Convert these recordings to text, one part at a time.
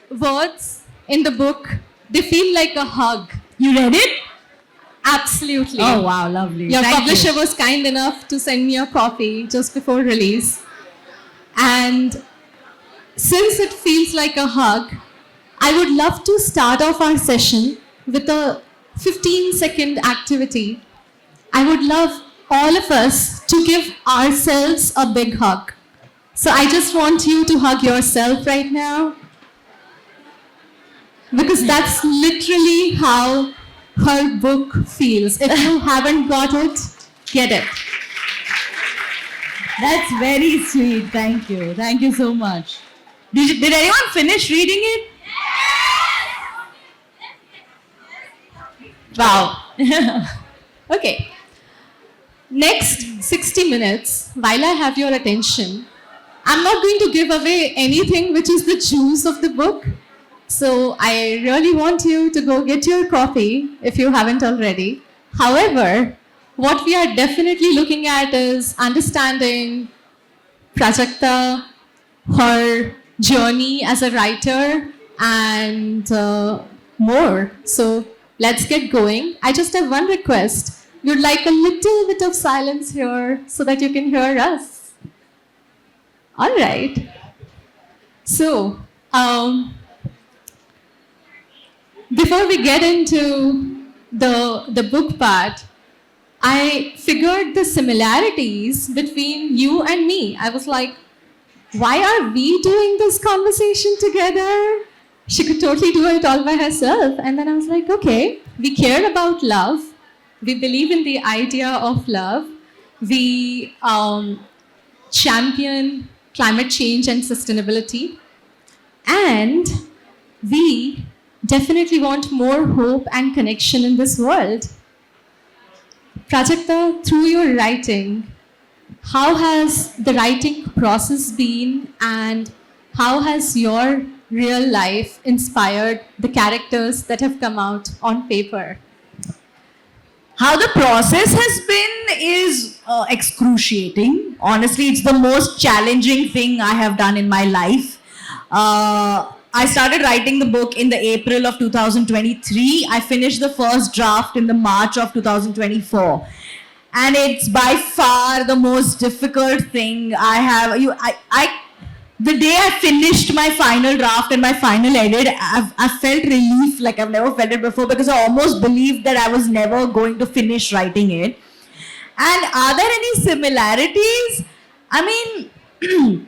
words in the book, they feel like a hug. You read it? Absolutely. Oh, wow, lovely. Your Thank publisher you. was kind enough to send me a copy just before release. And since it feels like a hug, I would love to start off our session with a 15-second activity. I would love all of us to give ourselves a big hug. So I just want you to hug yourself right now, because that's literally how her book feels. If you haven't got it, get it. That's very sweet. Thank you. Thank you so much. Did anyone finish reading it? Wow. Okay. Next 60 minutes, while I have your attention, I'm not going to give away anything which is the juice of the book. So I really want you to go get your copy if you haven't already. However, what we are definitely looking at is understanding Prajakta, her journey as a writer, and more. So let's get going. I just have one request. You'd like a little bit of silence here so that you can hear us. All right. So, before we get into the book part, I figured the similarities between you and me. I was like, why are we doing this conversation together? She could totally do it all by herself. And then I was like, okay, we care about love. We believe in the idea of love. We champion climate change and sustainability. And we definitely want more hope and connection in this world. Prajakta, through your writing, how has the writing process been, and how has your real life inspired the characters that have come out on paper? How the process has been is excruciating. Honestly, it's the most challenging thing I have done in my life. I started writing the book in the April of 2023. I finished the first draft in the March of 2024. And it's by far the most difficult thing I have. The day I finished my final draft and my final edit, I felt relief like I've never felt it before, because I almost believed that I was never going to finish writing it. And are there any similarities? I mean,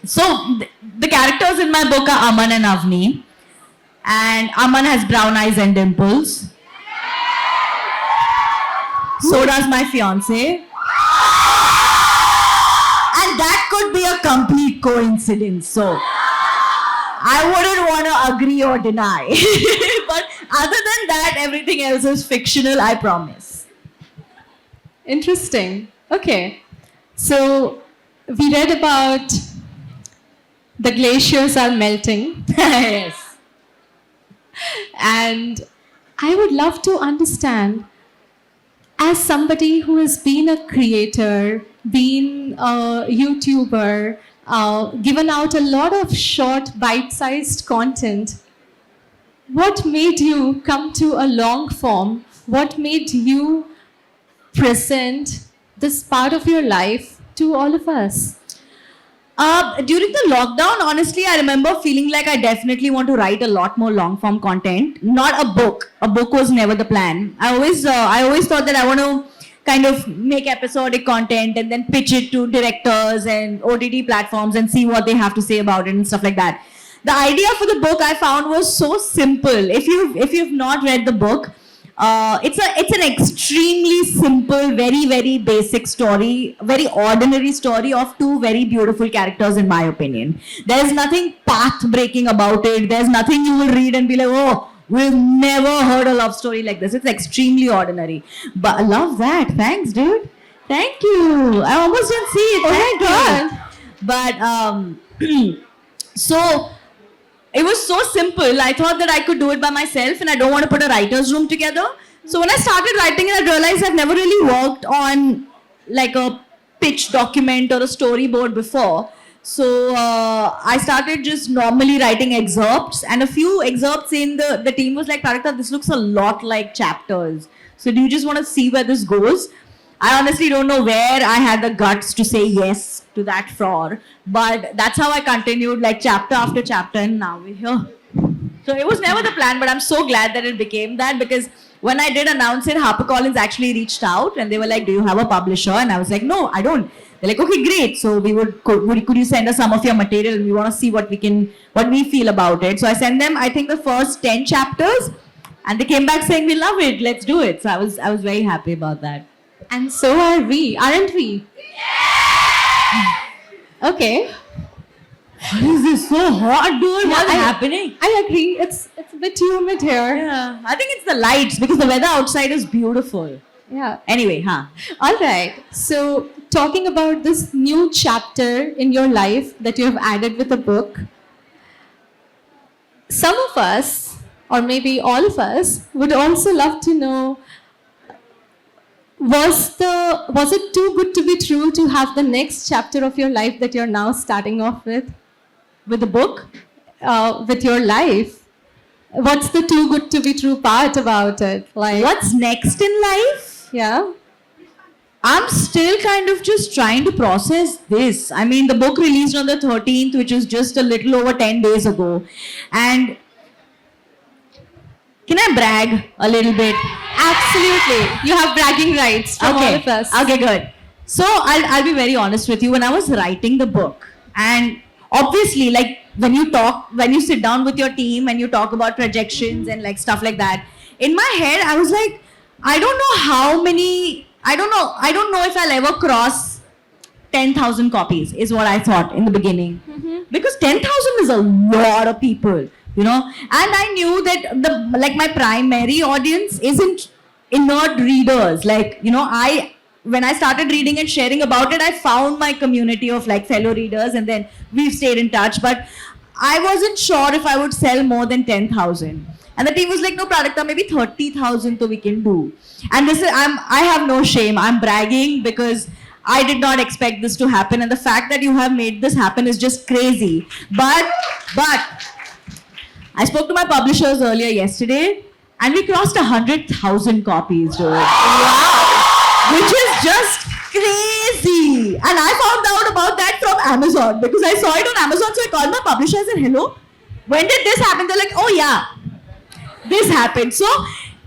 so the characters in my book are Aman and Avni. And Aman has brown eyes and dimples. So does my fiance. And that could be a complete coincidence. So I wouldn't want to agree or deny. But other than that, everything else is fictional, I promise. Interesting. Okay. So we read about the glaciers are melting. Yes. And I would love to understand, as somebody who has been a creator, been a YouTuber, given out a lot of short, bite-sized content, what made you come to a long form? What made you present this part of your life to all of us? During the lockdown, honestly, I remember feeling like I definitely want to write a lot more long form content. Not a book. A book was never the plan. I always thought that I want to kind of make episodic content and then pitch it to directors and OTT platforms and see what they have to say about it and stuff like that. The idea for the book I found was so simple. If you've not read the book, it's an extremely simple, very, very basic story, very ordinary story of two very beautiful characters, in my opinion. There's nothing path-breaking about it. There's nothing you will read and be like, oh, we've never heard a love story like this. It's extremely ordinary. But I love that. Thanks, dude. Thank you. I almost didn't see it. Oh my God. But, so it was so simple. I thought that I could do it by myself and I don't want to put a writer's room together. So when I started writing it, I realized I've never really worked on like a pitch document or a storyboard before. So I started just normally writing excerpts, and a few excerpts in the team was like, Prajakta, this looks a lot like chapters. So do you just want to see where this goes? I honestly don't know where I had the guts to say yes to that fraud, but that's how I continued, like chapter after chapter, and now we're here. So it was never the plan, but I'm so glad that it became that, because when I did announce it, HarperCollins actually reached out and they were like, do you have a publisher? And I was like, no, I don't. They're like, okay, great. So could you send us some of your material? And we want to see what we feel about it. So I sent them, I think, the first 10 chapters, and they came back saying, we love it, let's do it. So I was very happy about that. And so are we, aren't we? Okay. Why is this so hot, dude? What's I- happening? I agree. It's a bit humid here. Yeah, I think it's the lights, because the weather outside is beautiful. Yeah. Anyway, All right. So, talking about this new chapter in your life that you have added with the book, some of us, or maybe all of us, would also love to know, was it too good to be true to have the next chapter of your life that you're now starting off with with the book. with your life? What's the too good to be true part about it? Like, What's next in life? yeah. I'm still kind of just trying to process this. I mean, the book released on the 13th, which is just a little over 10 days ago. And can I brag a little bit? Absolutely. You have bragging rights from all of us. Okay, good. So I'll be very honest with you. When I was writing the book, and obviously, like when you sit down with your team and you talk about projections and like stuff like that, in my head, I was like, I don't know if I'll ever cross 10,000 copies, is what I thought in the beginning. Because 10,000 is a lot of people, you know. And I knew that my primary audience isn't inert readers. Like, you know, when I started reading and sharing about it, I found my community of like fellow readers, and then we've stayed in touch. But I wasn't sure if I would sell more than 10,000. And the team was like, no, Prajakta, maybe 30,000 so we can do. And I have no shame. I'm bragging because I did not expect this to happen. And the fact that you have made this happen is just crazy. But I spoke to my publishers earlier yesterday, and we crossed 100,000 copies, dude. Wow. Which is just crazy. And I found out about that from Amazon, because I saw it on Amazon. So I called my publisher and said, hello, when did this happen? They're like, oh yeah, this happened. So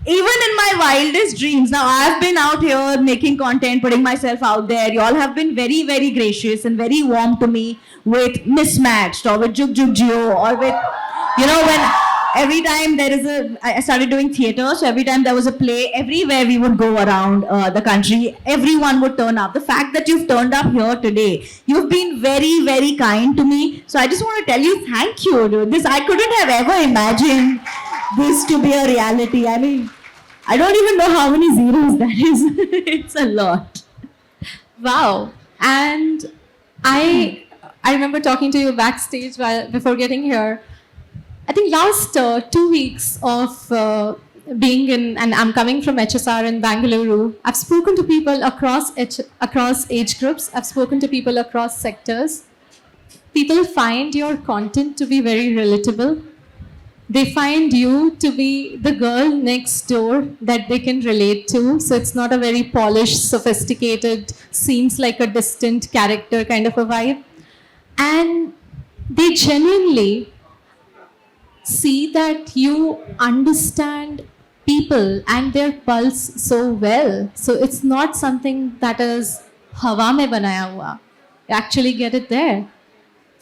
even in my wildest dreams, now I've been out here making content, putting myself out there. You all have been very, very gracious and very warm to me with Mismatched or with Jug Jug Jio, or with, you know, when every time I started doing theatre, so every time there was a play, everywhere we would go around the country, everyone would turn up. The fact that you've turned up here today, you've been very, very kind to me. So I just want to tell you thank you, dude. I couldn't have ever imagined this to be a reality. I mean, I don't even know how many zeros that is. It's a lot. Wow. And I remember talking to you backstage before getting here. I think last 2 weeks of being in, and I'm coming from HSR in Bangalore, I've spoken to people across age groups. I've spoken to people across sectors. People find your content to be very relatable. They find you to be the girl next door that they can relate to. So it's not a very polished, sophisticated, seems like a distant character kind of a vibe. And they genuinely see that you understand people and their pulse so well. So it's not something that is hawa mein banaya hua. You actually get it there.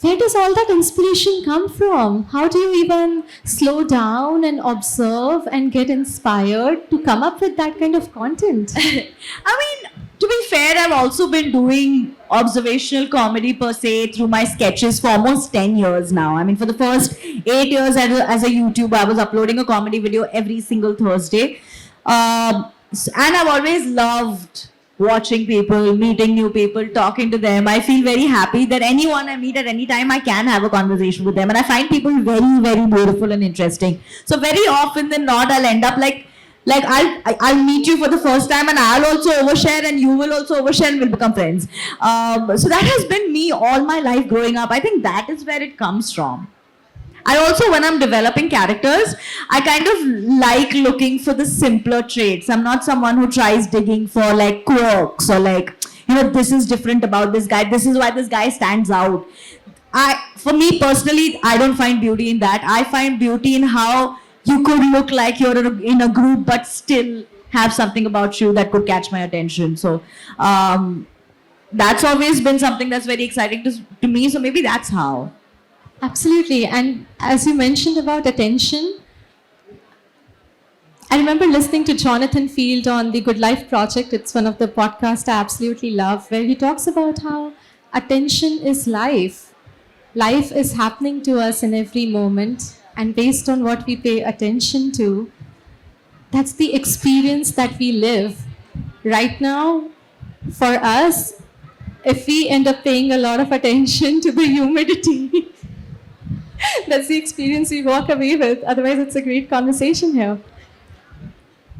Where does all that inspiration come from? How do you even slow down and observe and get inspired to come up with that kind of content? I mean, to be fair, I've also been doing observational comedy per se through my sketches for almost 10 years now. I mean, for the first 8 years as a YouTuber, I was uploading a comedy video every single Thursday. And I've always loved watching people, meeting new people, talking to them. I feel very happy that anyone I meet at any time, I can have a conversation with them. And I find people very, very beautiful and interesting. So very often than not, I'll end up like Like I'll meet you for the first time and I'll also overshare and you will also overshare and we'll become friends. So that has been me all my life growing up. I think that is where it comes from. I also, when I'm developing characters, I kind of like looking for the simpler traits. I'm not someone who tries digging for like quirks or like, this is different about this guy. This is why this guy stands out. For me personally, I don't find beauty in that. I find beauty in how you could look like you're in a group but still have something about you that could catch my attention. So that's always been something that's very exciting to me. So maybe that's how. Absolutely. And as you mentioned about attention, I remember listening to Jonathan Field on the Good Life Project. It's one of the podcasts I absolutely love, where he talks about how attention is life. Life is happening to us in every moment, and based on what we pay attention to, that's the experience that we live. Right now, for us, if we end up paying a lot of attention to the humidity, that's the experience we walk away with. Otherwise, it's a great conversation here.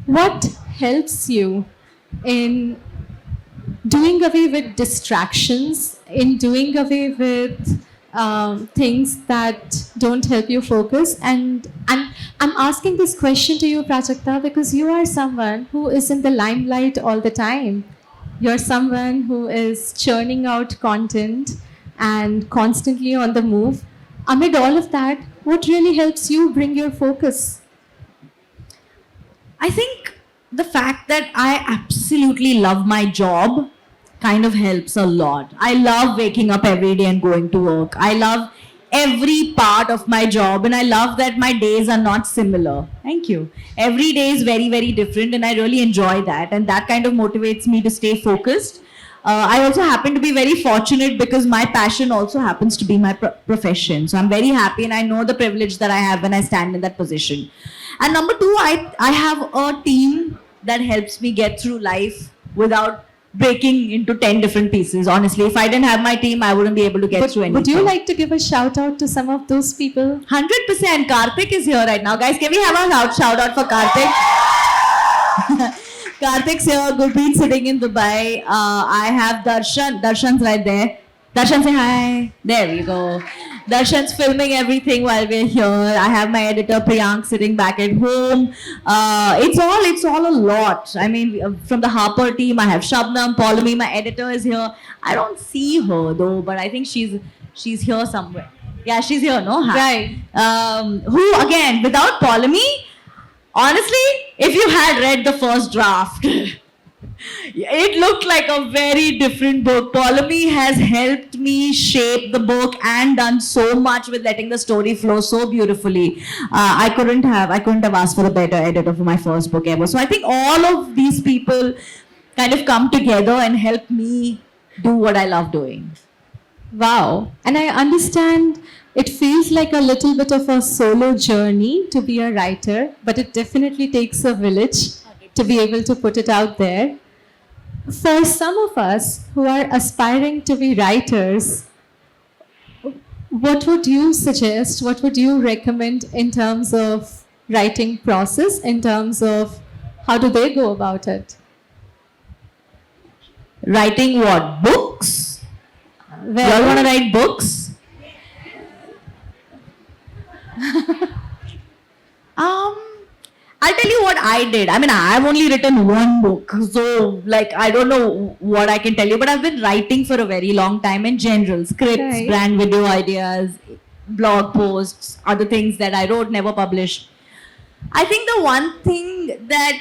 What helps you in doing away with distractions, in doing away with things that don't help you focus? And I'm asking this question to you, Prajakta, because you are someone who is in the limelight all the time. You're someone who is churning out content and constantly on the move. Amid all of that, what really helps you bring your focus? I think the fact that I absolutely love my job kind of helps a lot. I love waking up every day and going to work. I love every part of my job and I love that my days are not similar. Thank you. Every day is very, very different and I really enjoy that, and that kind of motivates me to stay focused. I also happen to be very fortunate because my passion also happens to be my profession. So I'm very happy and I know the privilege that I have when I stand in that position. And number two, I have a team that helps me get through life without breaking into 10 different pieces. Honestly, if I didn't have my team, I wouldn't be able to get through anything. Would you like to give a shout out to some of those people? 100%. Karthik is here right now. Guys, can we have a shout out for Karthik? Karthik's here, Gurpreet sitting in Dubai. I have Darshan. Darshan's right there. Darshan, say hi. There we go. Darshan's filming everything while we're here. I have my editor Priyank sitting back at home. It's all a lot. I mean, from the Harper team, I have Shabnam, Paulami, my editor is here. I don't see her though, but I think she's here somewhere. Yeah, she's here, no? Hi. Right. Who again, without Paulami, honestly, if you had read the first draft, it looked like a very different book. Paulami has helped me shape the book and done so much with letting the story flow so beautifully. I couldn't have asked for a better editor for my first book ever. So I think all of these people kind of come together and help me do what I love doing. Wow. And I understand it feels like a little bit of a solo journey to be a writer, but it definitely takes a village to be able to put it out there. For some of us who are aspiring to be writers, what would you suggest? What would you recommend in terms of writing process, in terms of how do they go about it? Writing what? Books? Well, You all want to write books? I'll tell you what I did. I mean, I've only written one book, so like I don't know what I can tell you, but I've been writing for a very long time in general. Scripts, Right. brand video ideas, blog posts, other things that I wrote, never published. I think the one thing that,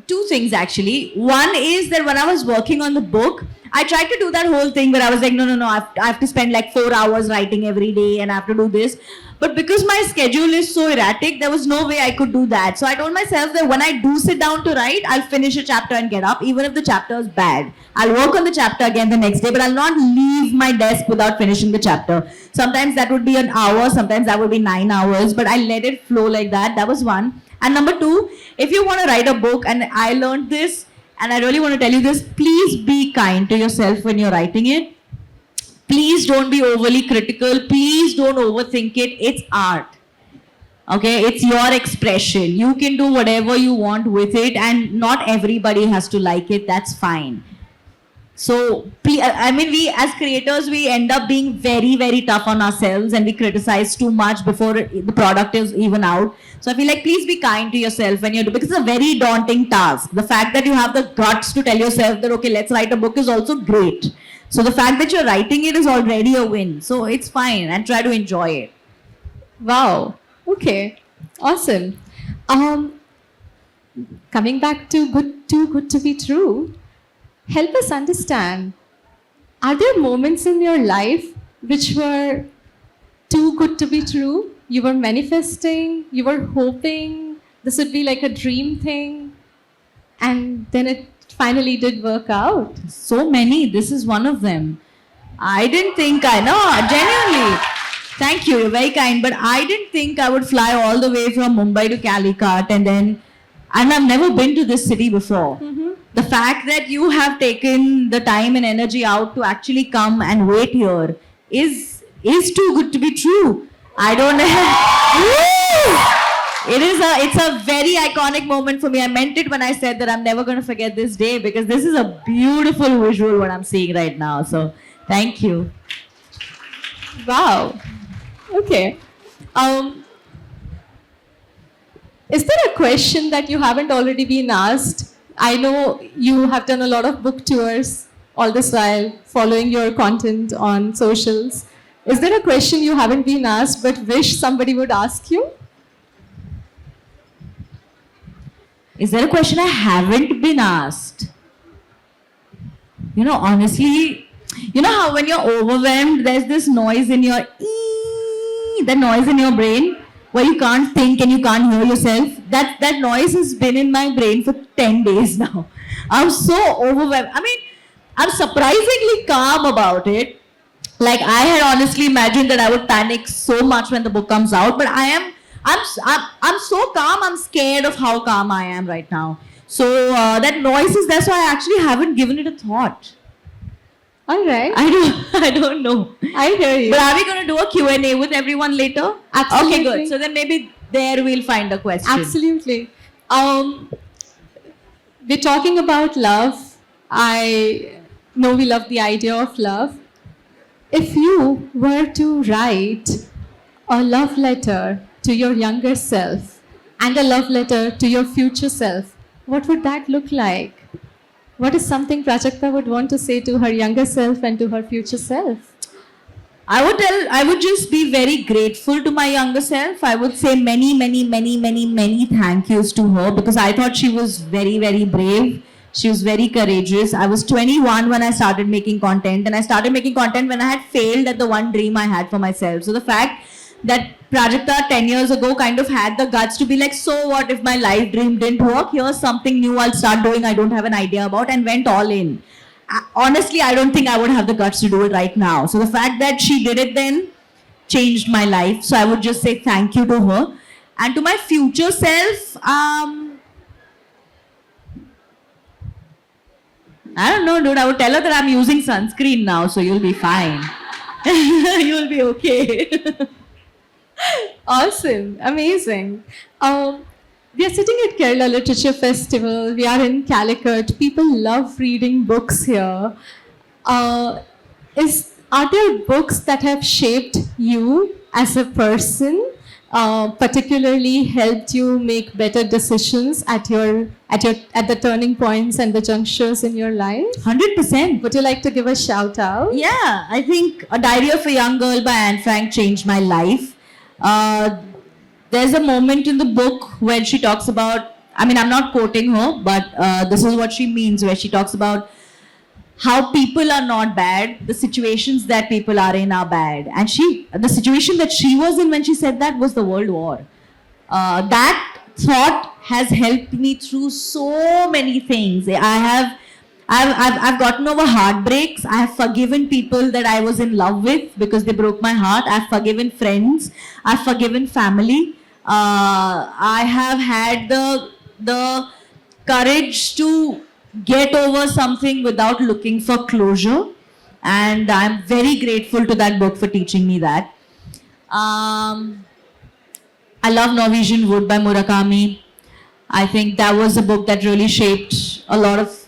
two things actually. One is that when I was working on the book, I tried to do that whole thing where I was like, no, I have to spend like 4 hours writing every day and I have to do this. But because my schedule is so erratic, there was no way I could do that. So I told myself that when I do sit down to write, I'll finish a chapter and get up, even if the chapter is bad. I'll work on the chapter again the next day, but I'll not leave my desk without finishing the chapter. Sometimes that would be an hour, sometimes that would be 9 hours, but I let it flow like that. That was one. And number two, if you want to write a book, and I learned this, and I really want to tell you this, please be kind to yourself when you're writing it. Please don't be overly critical. Please don't overthink it. It's art. Okay, it's your expression. You can do whatever you want with it, and not everybody has to like it. That's fine. So, I mean, we as creators, we end up being very, very tough on ourselves and we criticize too much before the product is even out. So, I feel like please be kind to yourself when you're doing, because it's a very daunting task. The fact that you have the guts to tell yourself that, okay, let's write a book is also great. So, the fact that you're writing it is already a win. So, it's fine and try to enjoy it. Wow. Okay. Awesome. Coming back to too good to be true. Help us understand, are there moments in your life which were too good to be true? You were manifesting, you were hoping this would be like a dream thing, and then it finally did work out. So many. This is one of them. I didn't think genuinely. Thank you, you're very kind. But I didn't think I would fly all the way from Mumbai to Calicut and I've never been to this city before. The fact that you have taken the time and energy out to actually come and wait here is too good to be true. I don't it's a very iconic moment for me. I meant it when I said that I'm never going to forget this day, because this is a beautiful visual what I'm seeing right now. So thank you. Wow. Okay. Is there a question that you haven't already been asked? I know you have done a lot of book tours all this while, following your content on socials. Is there a question you haven't been asked but wish somebody would ask you? Is there a question I haven't been asked? Honestly, you know how when you're overwhelmed, there's this noise in your that noise in your brain where you can't think and you can't hear yourself. That noise has been in my brain for 10 days now. I'm so overwhelmed. I mean, I'm surprisingly calm about it. Like, I had honestly imagined that I would panic so much when the book comes out, but I'm so calm. I'm scared of how calm I am right now. So that noise is there, so I actually haven't given it a thought. All right. I don't know. I hear you. But are we going to do a Q&A with everyone later? Absolutely. Okay, good. So then maybe there we'll find a question. Absolutely. We're talking about love. I know we love the idea of love. If you were to write a love letter to your younger self and a love letter to your future self, what would that look like? What is something Prajakta would want to say to her younger self and to her future self? I would just be very grateful to my younger self. I would say many, many, many, many, many thank yous to her, because I thought she was very, very brave. She was very courageous. I was 21 when I started making content, and I started making content when I had failed at the one dream I had for myself. So the fact that Prajakta 10 years ago kind of had the guts to be like, so what if my life dream didn't work? Here's something new I'll start doing I don't have an idea about, and went all in. Honestly, I don't think I would have the guts to do it right now. So the fact that she did it then changed my life. So I would just say thank you to her. And to my future self, I don't know, dude. I would tell her that I'm using sunscreen now, so you'll be fine. You'll be okay. Awesome. Amazing. We are sitting at Kerala Literature Festival. We are in Calicut. People love reading books here. Are there books that have shaped you as a person, particularly helped you make better decisions at the turning points and the junctures in your life? 100%. Would you like to give a shout out? Yeah, I think A Diary of a Young Girl by Anne Frank changed my life. There's a moment in the book where she talks about, I mean, I'm not quoting her, but this is what she means, where she talks about how people are not bad, the situations that people are in are bad. And the situation that she was in when she said that was the World War. That thought has helped me through so many things. I've gotten over heartbreaks. I have forgiven people that I was in love with because they broke my heart. I've forgiven friends. I've forgiven family. I have had the courage to get over something without looking for closure. And I'm very grateful to that book for teaching me that. I love Norwegian Wood by Murakami. I think that was a book that really shaped a lot of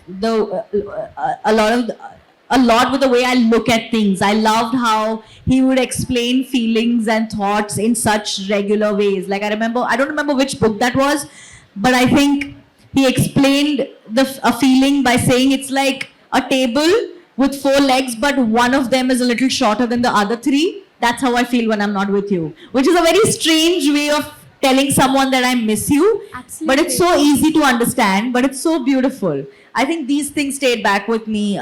a lot with the way I look at things. I loved how he would explain feelings and thoughts in such regular ways. Like I don't remember which book that was, but I think he explained a feeling by saying it's like a table with four legs, but one of them is a little shorter than the other three. That's how I feel when I'm not with you, which is a very strange way of telling someone that I miss you. Absolutely. But it's so easy to understand, but it's so beautiful. I think these things stayed back with me,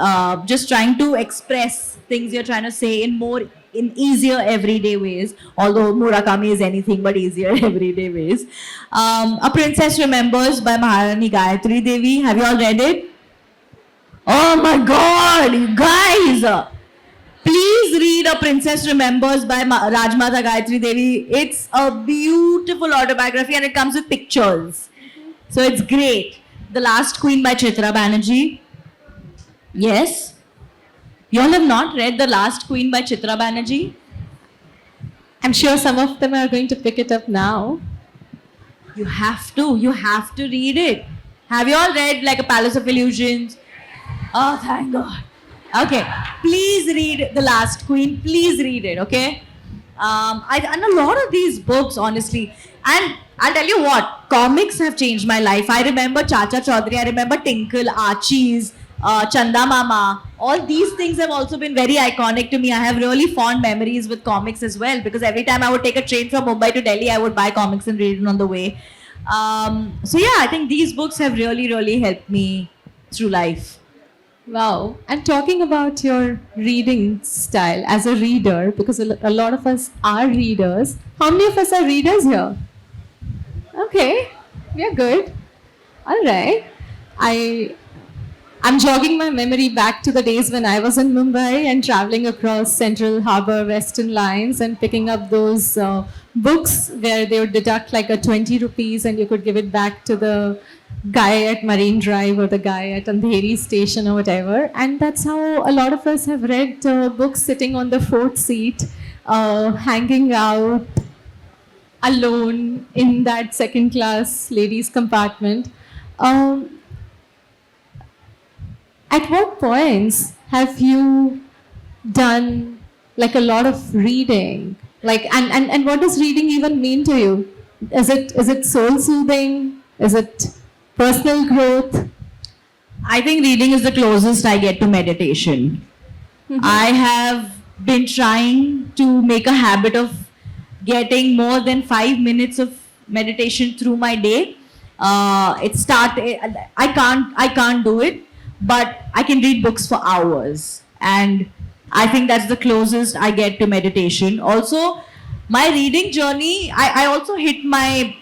just trying to express things you're trying to say in easier everyday ways, although Murakami is anything but easier everyday ways. A Princess Remembers by Maharani Gayatri Devi. Have you all read it? Oh my God, you guys! Please read A Princess Remembers by Rajmata Gayatri Devi. It's a beautiful autobiography and it comes with pictures. So it's great. The Last Queen by Chitra Banerjee. Yes? You all have not read The Last Queen by Chitra Banerjee? I'm sure some of them are going to pick it up now. You have to read it. Have you all read like A Palace of Illusions? Oh, thank God. Okay, please read The Last Queen. Please read it, okay? And a lot of these books, honestly. And I'll tell you what, comics have changed my life. I remember Chacha Chaudhary, I remember Tinkle, Archie's, Chanda Mama. All these things have also been very iconic to me. I have really fond memories with comics as well because every time I would take a train from Mumbai to Delhi, I would buy comics and read it on the way. So yeah, I think these books have really, really helped me through life. Wow. And talking about your reading style as a reader, because a lot of us are readers. How many of us are readers here? Okay, we are good. All right. I'm jogging my memory back to the days when I was in Mumbai and traveling across Central Harbour Western lines and picking up those books where they would deduct like a 20 rupees and you could give it back to the guy at Marine Drive or the guy at Andheri station or whatever. And that's how a lot of us have read books sitting on the fourth seat, hanging out alone in that second class ladies compartment. At what points have you done like a lot of reading? Like, and what does reading even mean to you? Is it soul soothing? Is it personal growth? I think reading is the closest I get to meditation. I have been trying to make a habit of getting more than 5 minutes of meditation through my day. I can't do it, but I can read books for hours. And I think that's the closest I get to meditation. Also, my reading journey, I also hit my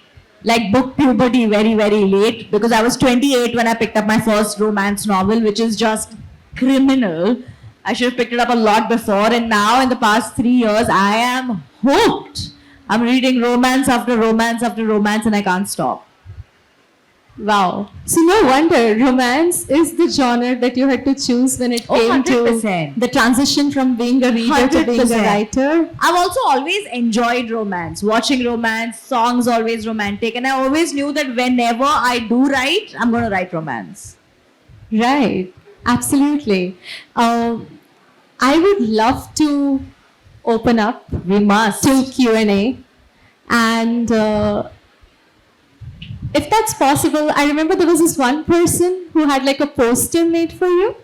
book puberty very, very late because I was 28 when I picked up my first romance novel, which is just criminal. I should have picked it up a lot before, and now in the past 3 years, I am hooked. I'm reading romance after romance after romance, and I can't stop. Wow. So no wonder romance is the genre that you had to choose when it came 100%. to the transition from being a reader to being a 100%. writer. I've also always enjoyed romance, watching romance, songs always romantic, and I always knew that whenever I do write, I'm going to write romance. Right. Absolutely. I would love to open up We must. to Q&A. And if that's possible, I remember there was this one person who had like a poster made for you.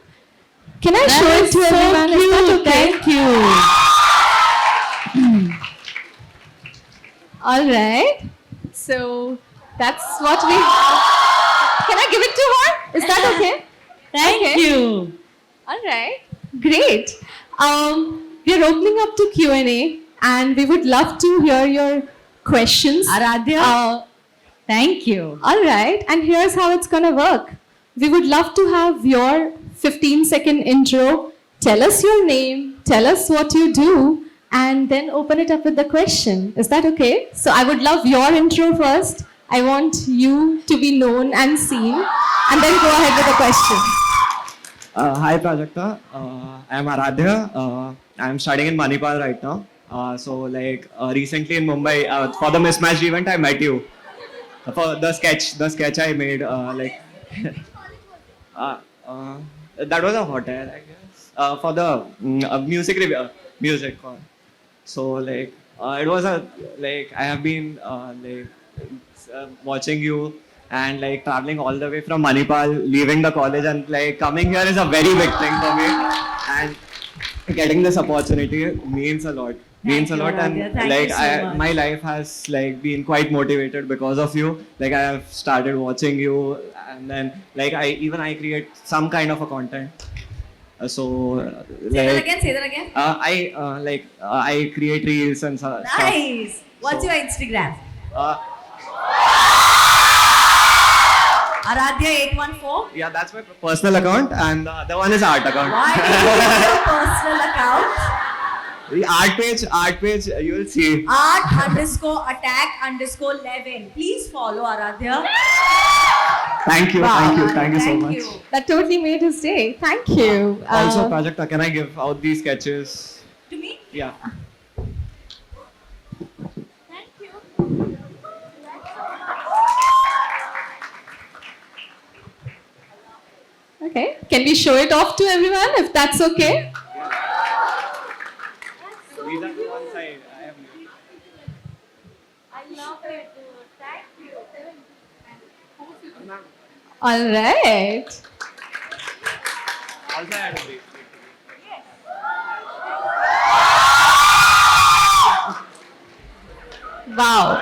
Can I show it to everyone? Is that okay? Thank you. All right. So that's what we. Can I give it to her? Is that okay? Thank Okay. you. All right. Great. We are opening up to Q&A, and we would love to hear your questions. Aradhya, thank you. All right, and here's how it's gonna work. We would love to have your 15-second intro. Tell us your name, tell us what you do, and then open it up with the question. Is that okay? So I would love your intro first. I want you to be known and seen, and then go ahead with the question. Hi Prajakta, I am Aradhya. I am studying in Manipal right now. Recently in Mumbai, for the mismatched event, I met you. For the sketch I made, uh, uh, that was a hotel, I guess. For the music review, music call. So it was a I have been watching you and traveling all the way from Manipal, leaving the college and coming here is a very big thing for me. And getting this opportunity means a lot. Means a lot, and Aradhya. Thank you so much. my life has been quite motivated because of you. I have started watching you, and then I create some kind of a content. Say that again. I create reels and stuff. Nice. What's So- your Instagram? Uh, Aradhya814. yeah, that's my personal account, and the other one is art account. Why do you have your personal account? The art page, you will see. Art_attack_11. Please follow Aradhya. Thank you, thank you so much. That totally made his day. Thank you. Also, Prajakta, can I give out these sketches? To me? Yeah. Okay. Can we show it off to everyone if that's okay? These are the ones I have. All right. Also, I had a brief. Wow.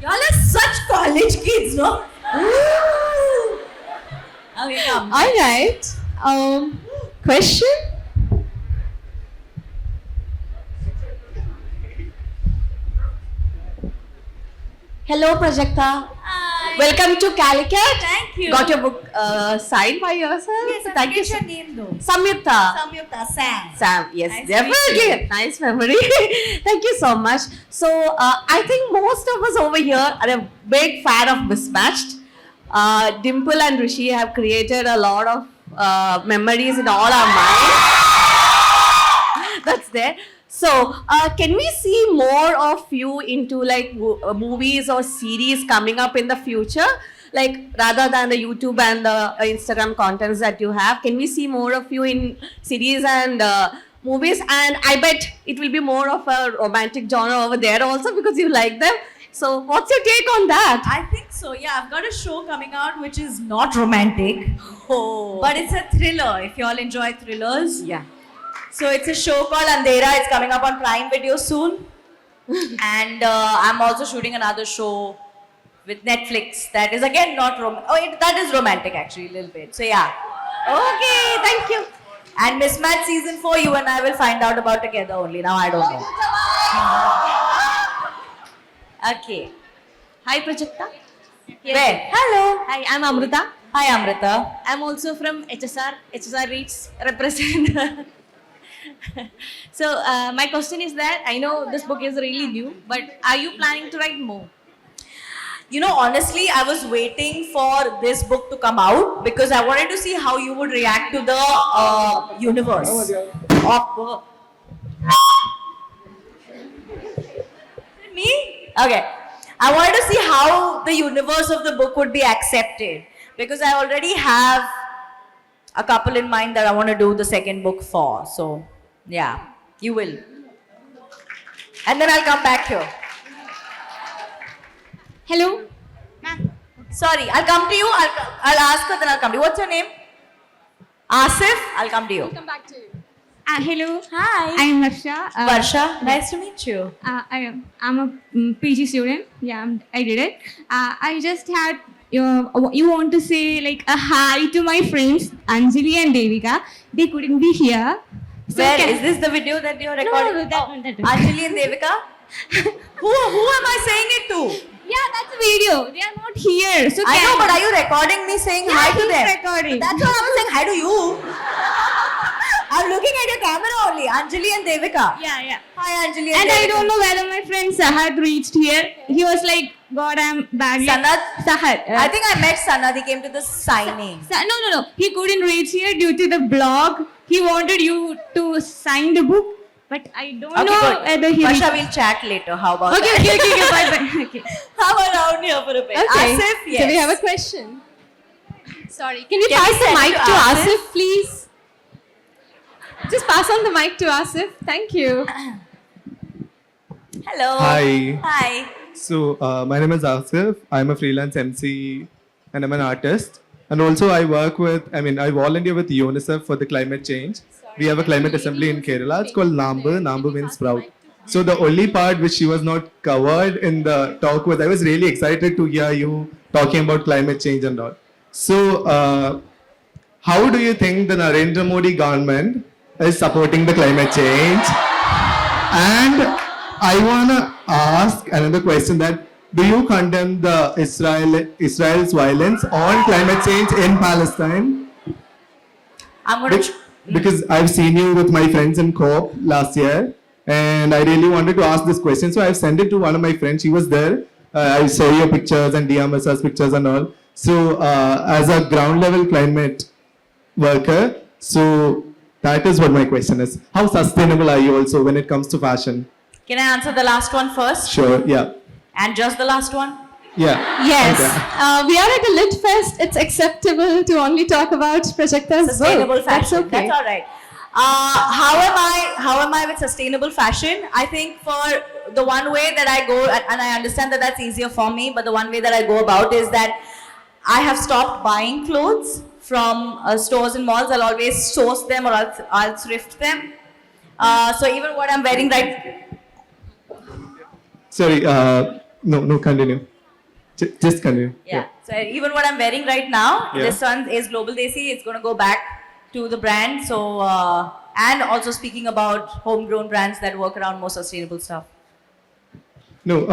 Y'all are such college kids, no? Ooh. Okay, come. All right. Question? Hello, Prajakta. Hi. Welcome to Calicut. Thank you. Got your book signed by yourself? Yes, Thank you. your name though. Samyukta. Samyukta, Sam. Sam, yes, Nice to definitely. meet Nice memory. Thank you so much. So, I think most of us over here are a big fan of Mismatched. Dimple and Rishi have created a lot of memories in all our minds. That's there. So, can we see more of you into movies or series coming up in the future? Rather than the YouTube and the Instagram contents that you have, can we see more of you in series and movies? And I bet it will be more of a romantic genre over there also because you like them. So, what's your take on that? I think so. Yeah, I've got a show coming out which is not romantic, Oh, but it's a thriller. If you all enjoy thrillers, yeah. so it's a show called Andhera. It's coming up on Prime Video soon, and I'm also shooting another show with Netflix that is again not that is romantic actually a little bit. So yeah, Okay, thank you. and Mismatch season 4, you and I will find out about together only. Now I don't know. Okay. Hi, Prajakta. Where? Hello. Hi, I'm Amrita. Hi, Amrita. I'm also from HSR. HSR Reads represent. So my question is that I know this book is really new, but are you planning to write more? You know, honestly, I was waiting for this book to come out because I wanted to see how you would react to the universe of me. Okay, I wanted to see how the universe of the book would be accepted because I already have a couple in mind that I want to do the second book for. So, yeah, you will, and then I'll come back here. Hello. Sorry, I'll come to you. I'll ask her, then I'll come to you. What's your name? Asif. I'll come to you. Come back to you. Hello. Hi. I'm Varsha. Varsha, nice to meet you. I'm a PG student. Yeah, I did it. I just had you want to say like a hi to my friends Anjali and Devika. They couldn't be here. So Where can- is this the video that you're No, recording? no, that one, that one. Anjali and Devika? who am I saying it to? Yeah, that's a video. They are not here. So I can- know, but are you recording me saying hi to he's them? recording. That's why I was saying hi to you. I'm looking at your camera only. Anjali and Devika. Yeah. Hi, Anjali And I Devika. don't know whether my friend Sahad reached here. He was like, God, I'm badly. Sanad? Sahad. I think I met Sanad. He came to the signing. No. He couldn't reach here due to the blog. He wanted you to sign the book. but I don't Okay, know good. whether he. Varsha, we'll chat later. How about Okay, that? okay, bye, bye. Okay. Hang around here for a bit. Okay. Asif, yes. So we have a question. Sorry, can you Can pass we the send mic to to Asif? Asif, please? Just pass on the mic to Asif. Thank you. Hello. Hi. Hi. So, my name is Asif. I'm a freelance MC and I'm an artist. And also, I volunteer with UNICEF for the climate change. We have a climate assembly in Kerala. It's called Nambu. Nambu means sprout. So, the only part which she was not covered in the talk was I was really excited to hear you talking about climate change and all. So, how do you think the Narendra Modi government is supporting the climate change? And I wanna ask another question: that do you condemn the Israel's violence on climate change in Palestine? I'm going to. Because I've seen you with my friends in COP last year, and I really wanted to ask this question. So I've sent it to one of my friends. She was there. I saw your pictures and Dia Masa's pictures and all. So as a ground level climate worker, so that is what my question is. How sustainable are you also when it comes to fashion? Can I answer the last one first? Sure, yeah. And just the last one? Yeah. Yes, Okay. we are at a Lit Fest. It's acceptable to only talk about Prajakta's Sustainable book. That's fashion. okay. That's all right. How am I with sustainable fashion? I think for the one way that I go, and I understand that that's easier for me, but the one way that I go about is that I have stopped buying clothes from stores and malls. I'll always source them or I'll thrift them. So even what I'm wearing right, Sorry, no, continue. Just continue. yeah. So even what I'm wearing right now, Yeah. this one is Global Desi. It's going to go back to the brand. So and also speaking about homegrown brands that work around more sustainable stuff. No,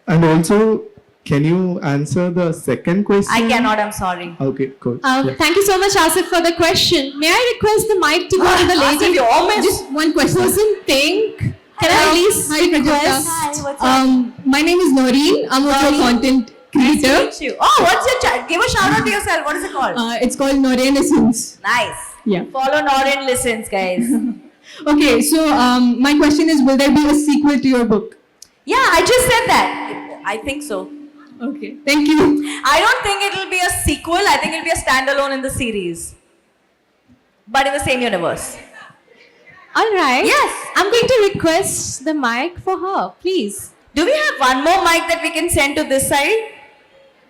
and also, can you answer the second question? I cannot. I'm sorry. Okay, cool. Yeah. Thank you so much, Asif, for the question. May I request the mic to go to the lady? Asif, you almost- Just one question. Person pink. Can I please request? Hi, what's up? My name is Noreen. I'm also a content Nice to creator. meet you. Oh, what's your chat? Give a shout out to yourself. What is it called? It's called Noreen Essence. Nice. Yeah. Follow Noreen Listens, guys. Okay, so my question is, will there be a sequel to your book? Yeah, I just said that. I think so. Okay, thank you. I don't think it'll be a sequel. I think it'll be a standalone in the series. But in the same universe. All right. Yes. I'm going to request the mic for her, please. Do we have one more mic that we can send to this side?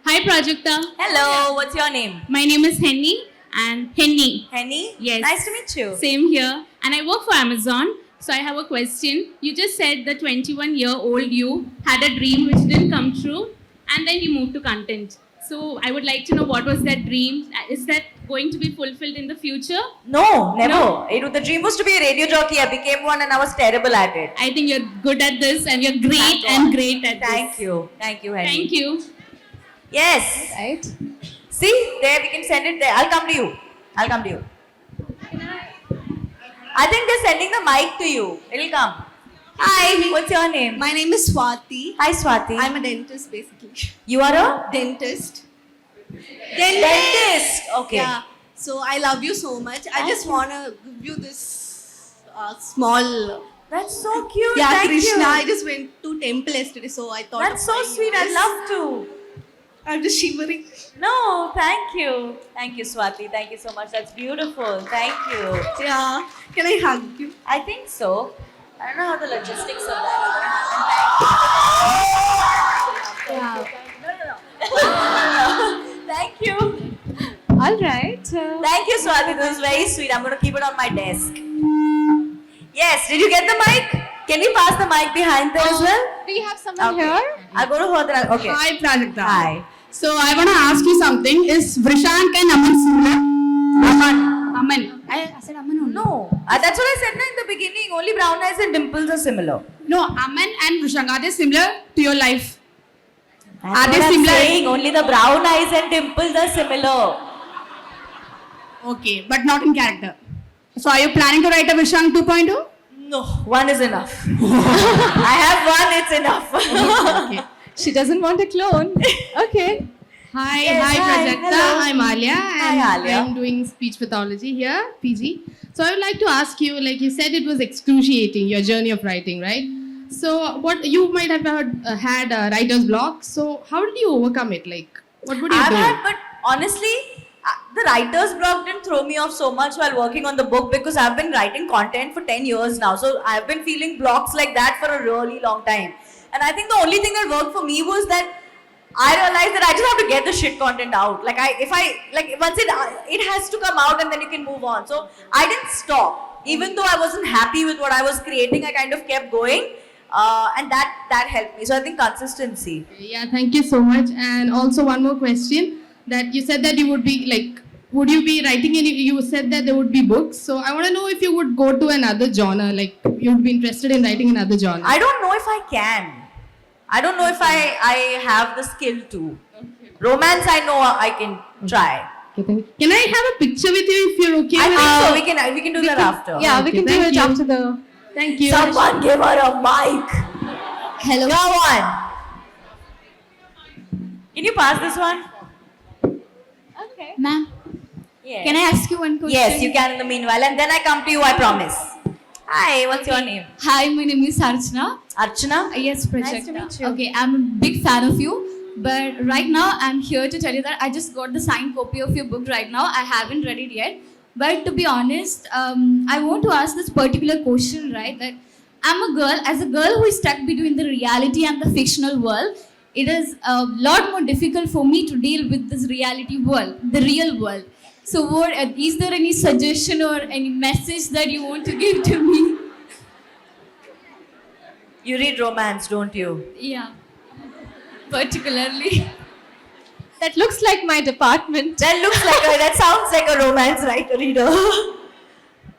Hi Prajakta, Hello, what's your name? my name is Henny and Henny. Henny? Yes. Nice to meet you. Same here, and I work for Amazon. So I have a question. You just said the 21-year-old you had a dream which didn't come true, and then you moved to content. So I would like to know what was that dream? Is that going to be fulfilled in the future? No, never. No? The dream was to be a radio jockey. I became one and I was terrible at it. I think you're good at this, and you're great Thank and God. great at Thank this. you. Thank you, Henny. Thank you. Yes. Right? See, there we can send it there. I'll come to you. I'll come to you. I think they're sending the mic to you. It'll come. Hi, what's your name? My name is Swati. Hi, Swati. I'm a dentist basically. You are a Dentist. dentist. Okay. Yeah. So I love you so much. I just want to give you this small. That's so cute. Yeah, Thank Krishna. you. I just went to temple yesterday, so I thought. That's of so buying you sweet. this. I'd love to. I'm just shivering. No, thank you. Thank you, Swati. Thank you so much. That's beautiful. Thank you. Yeah. Can I hug you? I think so. I don't know how the logistics of that are going to happen. Thank you. All right. Thank you, Swati. This is very sweet. I'm going to keep it on my desk. Yes, did you get the mic? Can we pass the mic behind there as well? Do you have someone Okay. here? I'll go to her then. Okay. Hi Prajakta. Hi. So I want to ask you something. Is Vrishank and Aman similar? Aman. I said Aman only. No. That's what I said in the beginning. Only brown eyes and dimples are similar. No, Aman and Vrishank, are they similar to your life? That's Are they what I'm similar? saying. Only the brown eyes and dimples are similar. Okay, but not in character. So are you planning to write a Vrishank 2.0? No, one is enough. I have one, it's enough. Okay. She doesn't want a clone. Okay. Hi, Yes, hi hi, Prajakta. hello. I'm Alia Hi, and Alia. I'm doing speech pathology here, PG. So I would like to ask you, like you said, it was excruciating, your journey of writing, right? So what you might have had writer's block. So how did you overcome it? Like, what would you I've do? had, but honestly, the writer's block didn't throw me off so much while working on the book because I've been writing content for 10 years now. So I've been feeling blocks like that for a really long time. And I think the only thing that worked for me was that I realized that I just have to get the shit content out. Like once it has to come out and then you can move on. So I didn't stop. Even though I wasn't happy with what I was creating, I kind of kept going. And that helped me. So I think consistency. Yeah, thank you so much. And also one more question, that you said that you would be like, would you be writing any, you said that there would be books. So I want to know if you would go to another genre, like you would be interested in writing another genre. I don't know if I can. I don't know if I have the skill to. Romance, I know I can try. Okay, thank you. Can I have a picture with you if you're okay? I with think it? so. We can do that after. Yeah, we Okay, can do thank it you. after the. Thank you. Someone give her a mic. Hello. Go on. Can you pass this one? Okay. Ma'am, Yes. can I ask you one question? Yes, you can in the meanwhile, and then I come to you. I promise. Hi, what's your name? Hi, my name is Archana. Archana. Yes, Prajakta. Nice to meet you. Okay, I'm a big fan of you. But right now, I'm here to tell you that I just got the signed copy of your book right now. I haven't read it yet. But to be honest, I want to ask this particular question, right? That I'm a girl, as a girl who is stuck between the reality and the fictional world, it is a lot more difficult for me to deal with this reality world, the real world. So, is there any suggestion or any message that you want to give to me? You read romance, don't you? Yeah, particularly. That looks like my department. That sounds like a romance reader.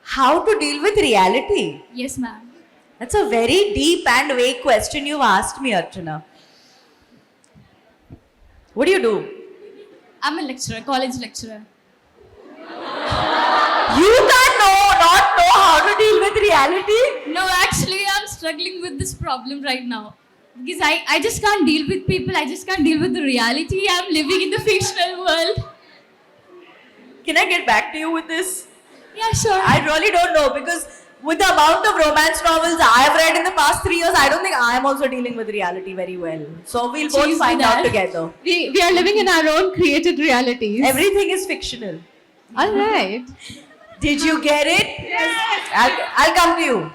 How to deal with reality? Yes, ma'am. That's a very deep and vague question you've asked me, Archana. What do you do? I'm a lecturer, college lecturer. You can't not know how to deal with reality? No, actually, I'm struggling with this problem right now. Because I just can't deal with people, I just can't deal with the reality. I'm living in the fictional world. Can I get back to you with this? Yeah, sure. I really don't know because with the amount of romance novels I've read in the past 3 years, I don't think I'm also dealing with reality very well. So we'll both Choose find that. out together. We are living in our own created realities. Everything is fictional. All right. Did you get it? Yes. I'll come to you.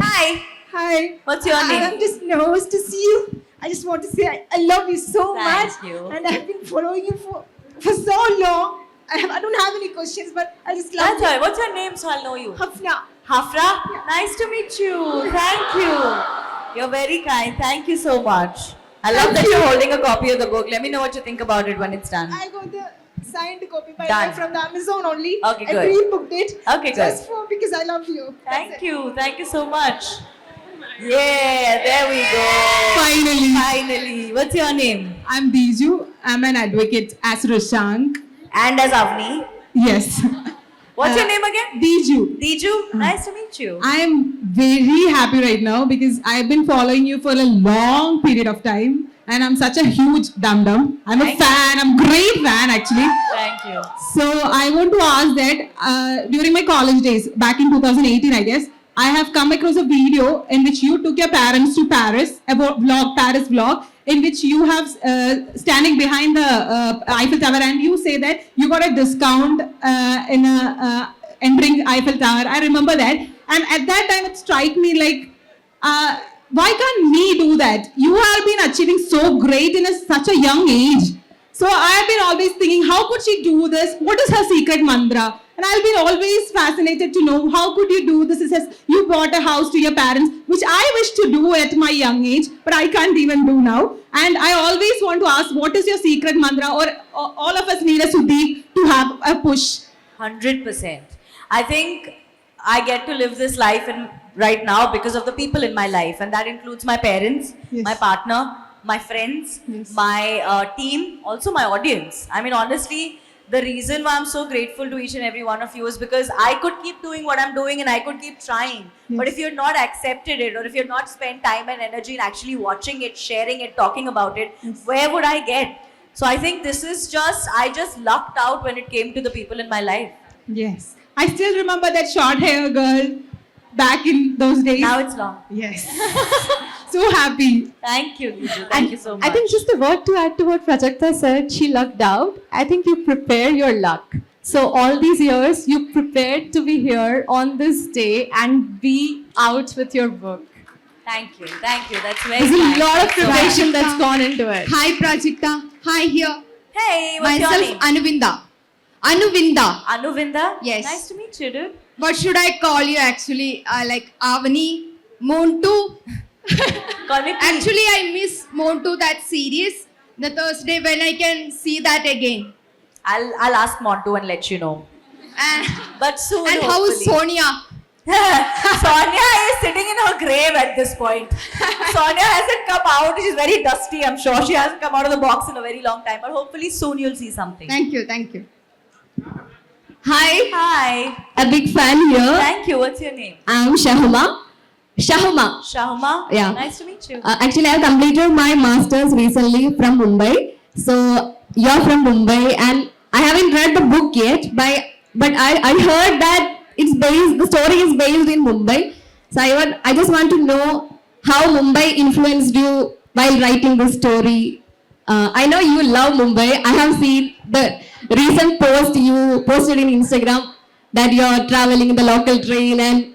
Hi. Hi. What's your name? I'm just nervous to see you. I just want to say I love you so Thank much. you. And I've been following you for so long. I don't have any questions, but I just love That's all right. What's your name so I'll know you? Hafna. Hafra? Nice to meet you. Thank you. You're very kind. Thank you so much. I love that you're holding a copy of the book. Let me know what you think about it when it's done. I got the signed copy by Done. from the Amazon only. Okay, I good. pre-booked it. Okay, good. Just for because I love you. Thank you. Thank you so much. Yeah, there we go. Finally. Finally. What's your name? I'm Biju. I'm an advocate as Rishank. And as Avni. Yes. What's your name again? Biju. Diju. Nice to meet you. I'm very happy right now because I've been following you for a long period of time and I'm such a huge dum-dum. I'm a fan. I'm a great fan actually. Thank you. So I want to ask that during my college days, back in 2018 I guess, I have come across a video in which you took your parents to Paris, a Paris vlog, in which you have standing behind the Eiffel Tower and you say that you got a discount in entering Eiffel Tower. I remember that. And at that time it struck me like, why can't me do that? You have been achieving so great in such a young age. So I have been always thinking, how could she do this? What is her secret mantra? And I've been always fascinated to know how could you do this? It says you bought a house to your parents, which I wish to do at my young age, but I can't even do now. And I always want to ask, what is your secret mantra? Or all of us need a Sudeep to have a push. 100%. I think I get to live this life right now because of the people in my life, and that includes my parents, my partner, my friends, my team, also my audience. I mean, honestly, the reason why I'm so grateful to each and every one of you is because I could keep doing what I'm doing and I could keep trying. But if you're not accepted it, or if you're not spent time and energy in actually watching it, sharing it, talking about it, where would I get? So I think this is I just lucked out when it came to the people in my life. Yes. I still remember that short hair girl back in those days. Now it's long. Yes. So happy. Thank you, Liju. Thank you so much. I think just a word to add to what Prajakta said, she lucked out. I think you prepare your luck. So all these years, you prepared to be here on this day and be out with your book. Thank you. Thank you. That's very There's kind. a lot of Thanks so preparation much. that's gone into it. Hi Prajakta. Hi here. Hey, what's your Myself name? Anuvinda. Anuvinda. Anuvinda? Yes. Nice to meet you, dude. What should I call you actually? Like Avani, Montu. Call me P. Actually, I miss Montu that series. The Thursday when I can see that again. I'll ask Montu and let you know. And, But soon. and how is hopefully. Sonia? Sonia is sitting in her grave at this point. Sonia hasn't come out. She's very dusty, I'm sure. She hasn't come out of the box in a very long time. But hopefully soon you'll see something. Thank you, thank you. Hi, Hi. a big fan here. Thank you. What's your name? I'm Shahuma. Shahuma. Shahuma? Yeah. Nice to meet you. Actually, I have completed my masters recently from Mumbai. So you're from Mumbai, and I haven't read the book yet, but I heard that the story is based in Mumbai. So I just want to know how Mumbai influenced you while writing this story. I know you love Mumbai. I have seen the recent post you posted in Instagram that you're traveling in the local train and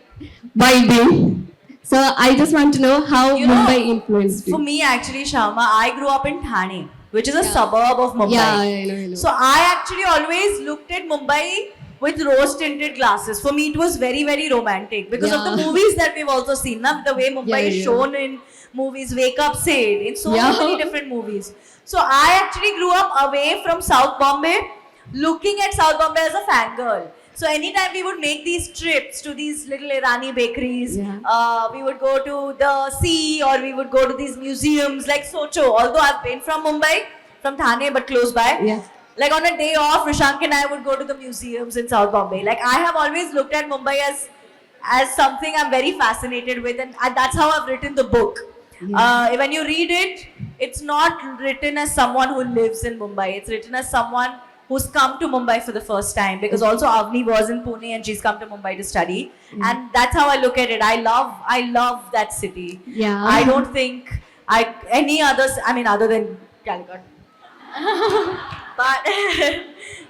vibing. So I just want to know how You know, Mumbai influenced you. For me, actually, Shama, I grew up in Thane, which is a suburb of Mumbai. Yeah, I know. So I actually always looked at Mumbai with rose-tinted glasses. For me, it was very, very romantic because of the Yeah. movies that we've also seen. Now, the way Mumbai is Yeah. shown in movies, Wake Up Sid, in so Yeah. many different movies. So I actually grew up away from South Bombay, looking at South Bombay as a fangirl. So anytime we would make these trips to these little Irani bakeries, we would go to the sea or we would go to these museums like Socho. Although I've been from Mumbai, from Thane, but close by. Yeah. Like on a day off, Rishank and I would go to the museums in South Bombay. Like I have always looked at Mumbai as something I'm very fascinated with, and that's how I've written the book. When you read it, it's not written as someone who lives in Mumbai. It's written as someone who's come to Mumbai for the first time, because also Avni was in Pune and she's come to Mumbai to study, and that's how I look at it. I love that city. Yeah. I don't think any others. I mean, other than Calicut. But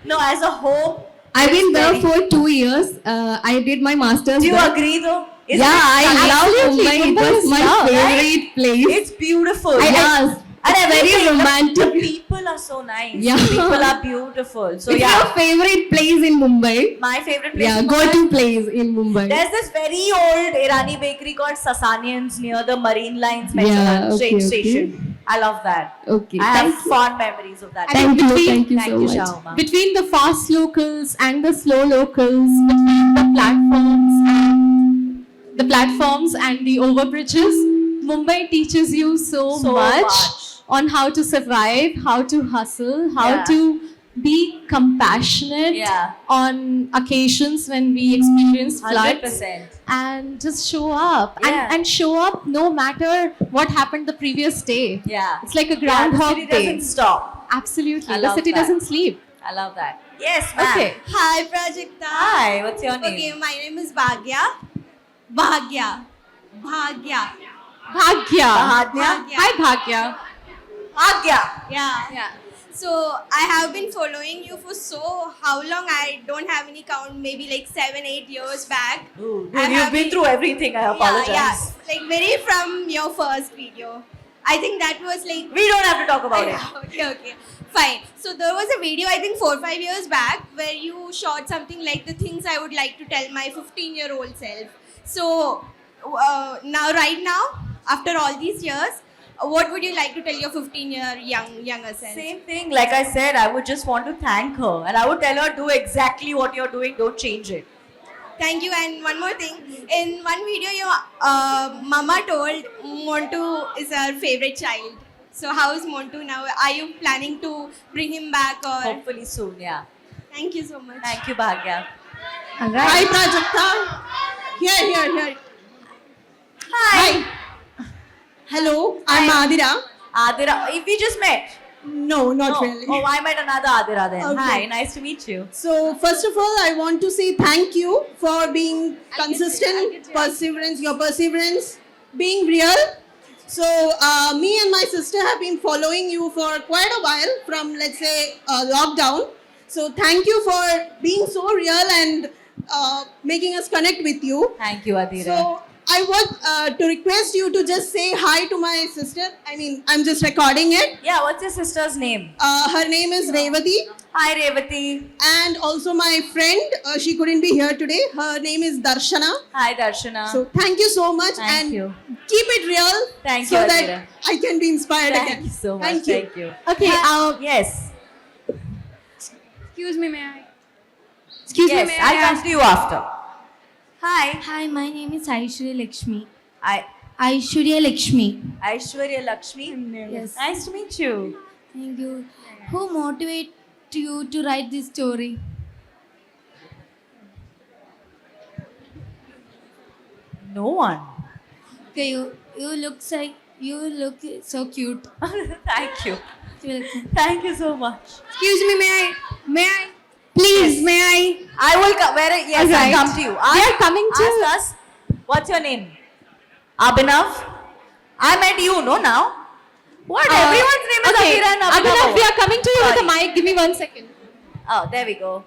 no, as a home. I've been it's there very- for 2 years. I did my masters. Do you there. agree though? Yeah, I love Mumbai. It was my favorite place. It's beautiful. Yes. And It's very everything, romantic. The people are so nice. Yeah. The people are beautiful. So It's yeah, your favorite place in Mumbai. my favorite place. Yeah, in go Mumbai- to place in Mumbai. There's this very old Irani bakery called Sasanians near the Marine Lines Metro Yeah, okay, okay. station. I love that. Okay, I have thank you. fond memories of that. Thank you so Thank much. you, Shahuma. Between the fast locals and the slow locals, between the platforms and the overbridges, Mumbai teaches you so much on how to survive, how to hustle, how Yeah. to be compassionate Yeah. on occasions when we experience floods, 100%. and just show up Yeah. and show up no matter what happened the previous day. Yeah. It's like a Yeah, the groundhog city day. doesn't stop. Absolutely. I The love city that. doesn't sleep. I love that. Yes, ma'am. Okay. Hi, Prajakta. Hi, what's your name? Okay, my name is Bhagya. Bhagya. Bhagya. Bhagya. Bhagya. Hi, Bhagya. Bhagya. Yeah. So I have been following you for how long? I don't have any count. Maybe like 7-8 years back. Ooh, I dude, have you've been through everything. I apologize. Yeah, like very from your first video. I think that was like. We don't have to talk about it. Okay. Fine. So there was a video, I think 4-5 years back, where you shot something like the things I would like to tell my 15-year-old self. So right now, after all these years, what would you like to tell your 15-year younger self? Same thing. Like I said, I would just want to thank her, and I would tell her, do exactly what you're doing. Don't change it. Thank you. And one more thing. In one video, your mama told Montu is her favorite child. So how is Montu now? Are you planning to bring him back or? Hopefully soon, yeah. Thank you so much. Thank you, Bhagya. Hi, Prajakta. Here. Hi. Hello, I'm Adira. Adira, if we just met. No, not No. really. Oh, I met another Adira then. Okay. Hi, nice to meet you. So first of all, I want to say thank you for being consistent, your perseverance, being real. So me and my sister have been following you for quite a while from, let's say, lockdown. So thank you for being so real and making us connect with you. Thank you, Adira. So I want to request you to just say hi to my sister. I mean, I'm just recording it. Yeah, what's your sister's name? Her name is Revati. Hi, Revati. And also my friend, she couldn't be here today. Her name is Darshana. Hi, Darshana. So thank you so much Thank and you. keep it real Thank so you, that Adira. I can be inspired Thank again. you so much. Thank you. Thank you. Okay, Yes. Excuse me, may I? Excuse Yes, me, may I I'll come ask? to you after. Hi. Hi, my name is Aishwarya Lakshmi. I Aishwarya Lakshmi. Aishwarya Lakshmi. Yes. Nice to meet you. Thank you. Who motivated you to write this story? No one. Okay, you look so cute. Thank you. You're welcome. Thank you so much. Excuse me, may I? Please, may I? I will come. Yes, Alright. I'll come to you. We are coming to- Ask us. What's your name? Abhinav. I met you, no, now? What? Everyone's name is Okay, Abhira and Abhinav. Abhinav, we are coming to you with Sorry. a mic. Give me 1 second. Oh, there we go.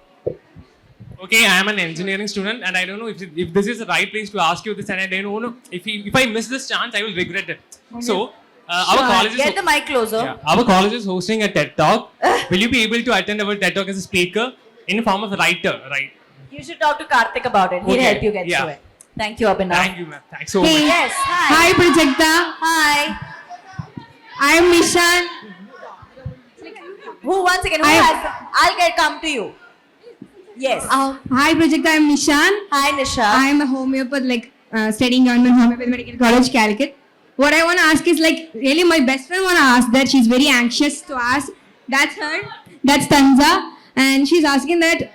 Okay, I am an engineering student, and I don't know if this is the right place to ask you this, and I don't know if I miss this chance, I will regret it. So, our college is Get the mic closer. our college is hosting a TED Talk. Will you be able to attend our TED Talk as a speaker in the form of a writer, right? You should talk to Karthik about it. He'll Okay, help you get yeah. through it. Thank you, Abhinav. Thank you, ma'am. Thanks so much. Yes, hi. Hi, Prajakta. Hi. I am Nishan. Who once again? I'll come to you. Yes. Hi, Prajakta. I am Nishan. Hi, Nisha. I am a homeopath, studying government homeopathy medical college, Calicut. What I want to ask is really my best friend want to ask that. She's very anxious to ask. That's her. That's Tanza, and she's asking that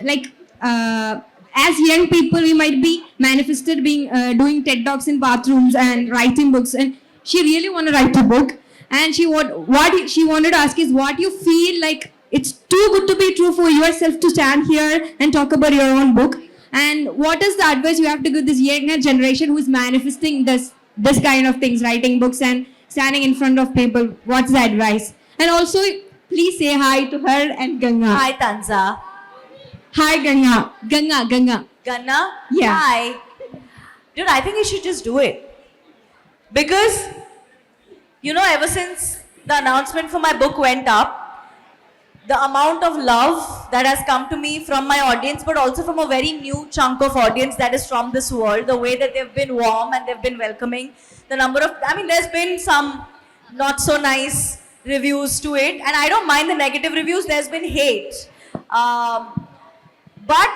as young people we might be manifested being doing TED Talks in bathrooms and writing books, and she really want to write a book. And what she wanted to ask is what you feel like it's too good to be true for yourself to stand here and talk about your own book. And what is the advice you have to give this younger generation who is manifesting this kind of things, writing books and standing in front of people? What's the advice? And also, please say hi to her and Ganga. Hi, Tanza. Hi, Ganga. Ganga. Ganna? Yeah. Hi. Dude, I think you should just do it. Because, ever since the announcement for my book went up, the amount of love that has come to me from my audience, but also from a very new chunk of audience that is from this world, the way that they've been warm and they've been welcoming, there's been some not so nice reviews to it, and I don't mind the negative reviews, there's been hate. But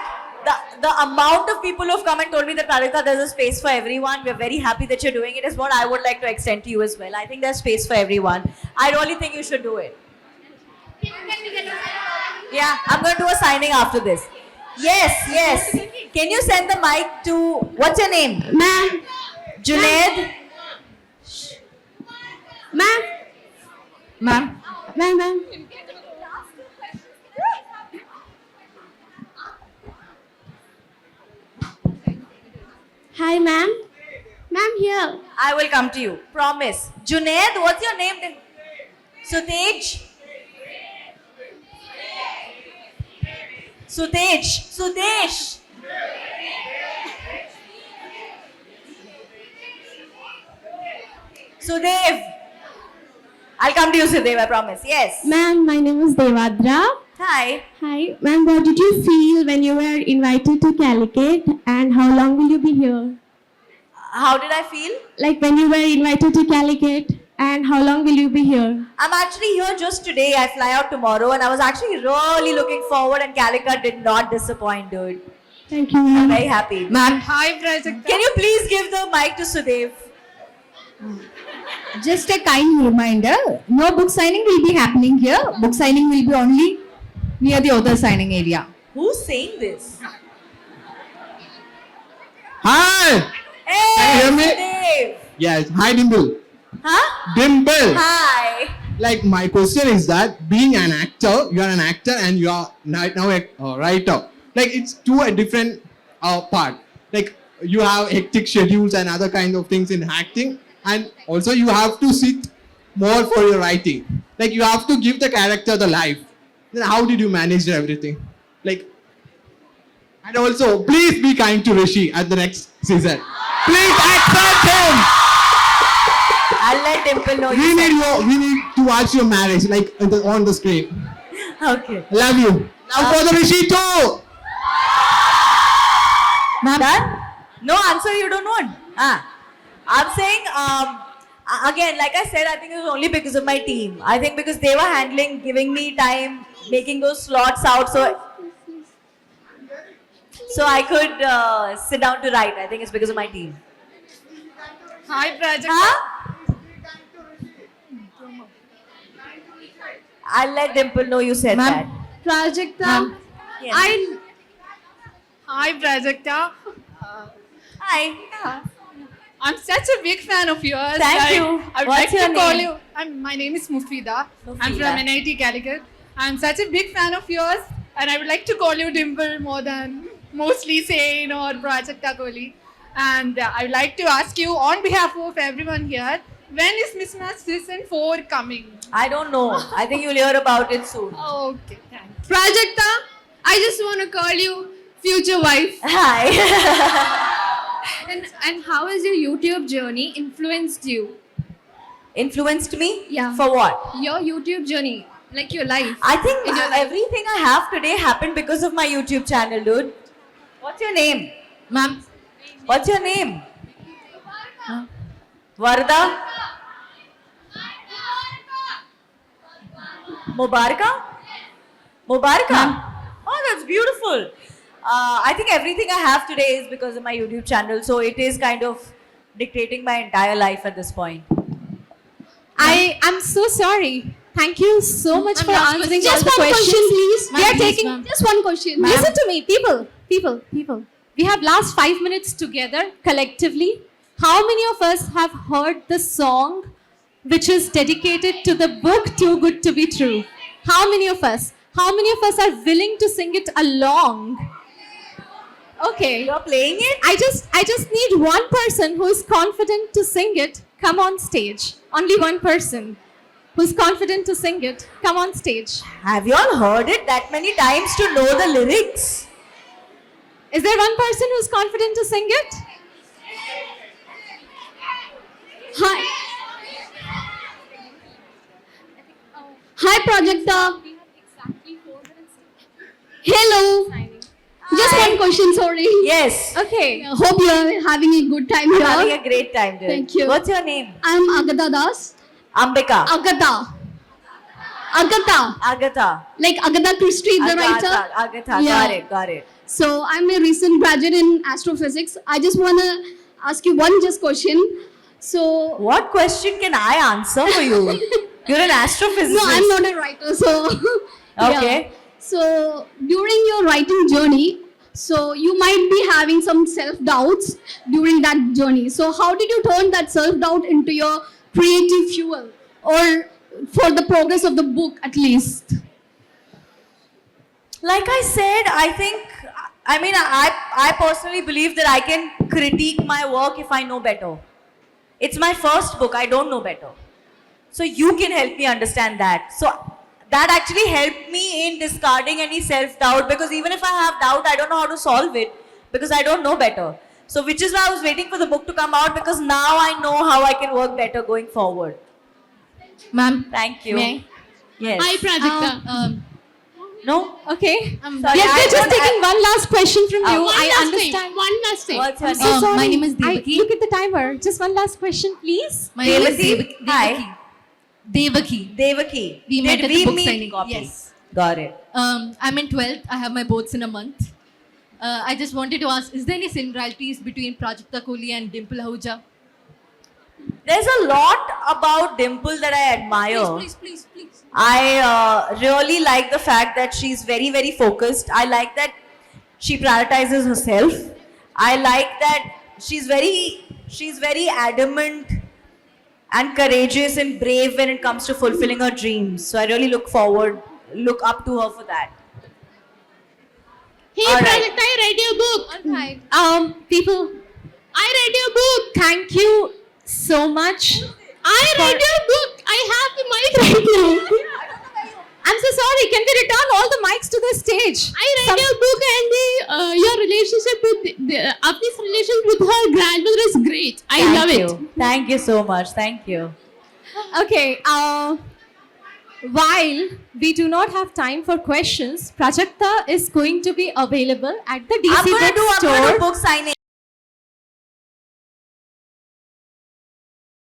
the amount of people who have come and told me that Prajakta, there's a space for everyone, we're very happy that you're doing it, is what I would like to extend to you as well. I think there's space for everyone. I really think you should do it. Yeah, I'm going to do a signing after this. Yes. Can you send the mic to, what's your name? Ma'am. Junaid? Ma'am. Hi, ma'am. Ma'am, here. I will come to you. Promise. Junaid, what's your name then? Sutej? Sudesh. Sudev. I'll come to you, Sudev, I promise. Yes. Ma'am, my name is Devadra. Hi. Hi. Ma'am, what did you feel when you were invited to Calicut, and how long will you be here? How did I feel? Like when you were invited to Calicut, and how long will you be here? I'm actually here just today. I fly out tomorrow, and I was actually really looking forward, and Calicut did not disappoint, dude. Thank you, I'm ma'am. very happy. Ma'am. Hi, Prajakta. Can you please give the mic to Sudev? Just a kind reminder, no book signing will be happening here. Book signing will be only near the author signing area. Who's saying this? Hi! Hey, Can you hear me? Sudev. Yes. Hi, Dimple. Huh? Dimple. Hi. like my question is that being an actor, you are an actor and you are right now a writer. Like it's two different part. Like you have hectic schedules and other kind of things in acting, and also you have to sit more for your writing. Like you have to give the character the life. Then how did you manage everything? Like, and also please be kind to Rishi at the next season. Please accept him. I'll let Dimple know. We need to watch your marriage, like on the screen. Okay. Love you. Now for the Rishi too. Done? No answer you don't want. I'm saying, again, like I said, I think it was only because of my team. I think because they were handling, giving me time, making those slots out, so I could sit down to write. I think it's because of my team. Hi, Prajakta. Huh? I'll let Dimple know you said that. Prajakta. Yes. Hi, Prajakta. Hi. I'm such a big fan of yours. Thank you. I would What's like your to call name? you. My name is Mufida. I'm Mufida. from NIT Calicut. I'm such a big fan of yours, and I would like to call you Dimple more than mostly Sane or Prajakta Kohli. And I would like to ask you, on behalf of everyone here, when is Mismatch Season 4 coming? I don't know. I think you'll hear about it soon. Okay, thanks. Prajakta, I just want to call you future wife. Hi. And how has your YouTube journey influenced you? Influenced me? Yeah. For what? Your YouTube journey, like your life. I think In your life. everything I have today happened because of my YouTube channel, dude. What's your name? Ma'am. What's your name? Varda? Mubaraka? Mubaraka? Oh, that's beautiful. I think everything I have today is because of my YouTube channel, so it is kind of dictating my entire life at this point. I'm so sorry. Thank you so much for answering all Just the one questions. question, please. We are taking Just one question. Listen to me, people. We have last 5 minutes together collectively. How many of us have heard the song which is dedicated to the book Too Good to Be True? How many of us? How many of us are willing to sing it along? Okay. You're playing it? I just need one person who is confident to sing it. Come on stage. Only one person who's confident to sing it. Come on stage. Have you all heard it that many times to know the lyrics? Is there one person who's confident to sing it? Hi, Prajakta. Hello. Just one question, sorry. Yes. Okay. Hope you are having a good time I'm here. having a great time, dude. Thank you. What's your name? I'm Agatha Das. Ambika. Agatha. Agatha. Like Agatha Christie, the writer. Agatha. Yeah. Got it. So I'm a recent graduate in astrophysics. I just want to ask you one just question. So What question can I answer for you? You're an astrophysicist. no, I'm not a writer. So Okay. yeah. So during your writing journey, so you might be having some self-doubts during that journey. So how did you turn that self-doubt into your creative fuel, or for the progress of the book at least? Like I said, I personally believe that I can critique my work if I know better. It's my first book, I don't know better. So you can help me understand that. So that actually helped me in discarding any self-doubt, because even if I have doubt, I don't know how to solve it because I don't know better. So which is why I was waiting for the book to come out, because now I know how I can work better going forward. Ma'am. Thank you. May I? Yes. Hi, Prajakta. No? Okay. Sorry, We're just taking one last question from you. One I last understand. time. One last time. What's your I'm name? so sorry. my name is Devaki. Look at the timer. Just one last question, please. My name is Devaki? Hi. Devaki. Devaki. We met Did at we the book meet? signing. Copy? Yes. Got it. I'm in 12th. I have my boards in a month. I just wanted to ask, is there any similarities between Prajakta Kohli and Dimple Ahuja? There's a lot about Dimple that I admire. Please. I really like the fact that she's very, very focused. I like that she prioritizes herself. I like that she's very adamant and courageous and brave when it comes to fulfilling her dreams. So I really look up to her for that. Hey, All right. Project, I read your book. Alright. People, I read your book. thank you so much. I read your book. I have the mic right now. I'm so sorry. Can we return all the mics to the stage? I read your book and your relationship with Apni's relationship with her grandmother is great. I love it. Thank you so much. Thank you. Okay. While we do not have time for questions, Prajakta is going to be available at the DC I'm gonna do bookstore. book signing.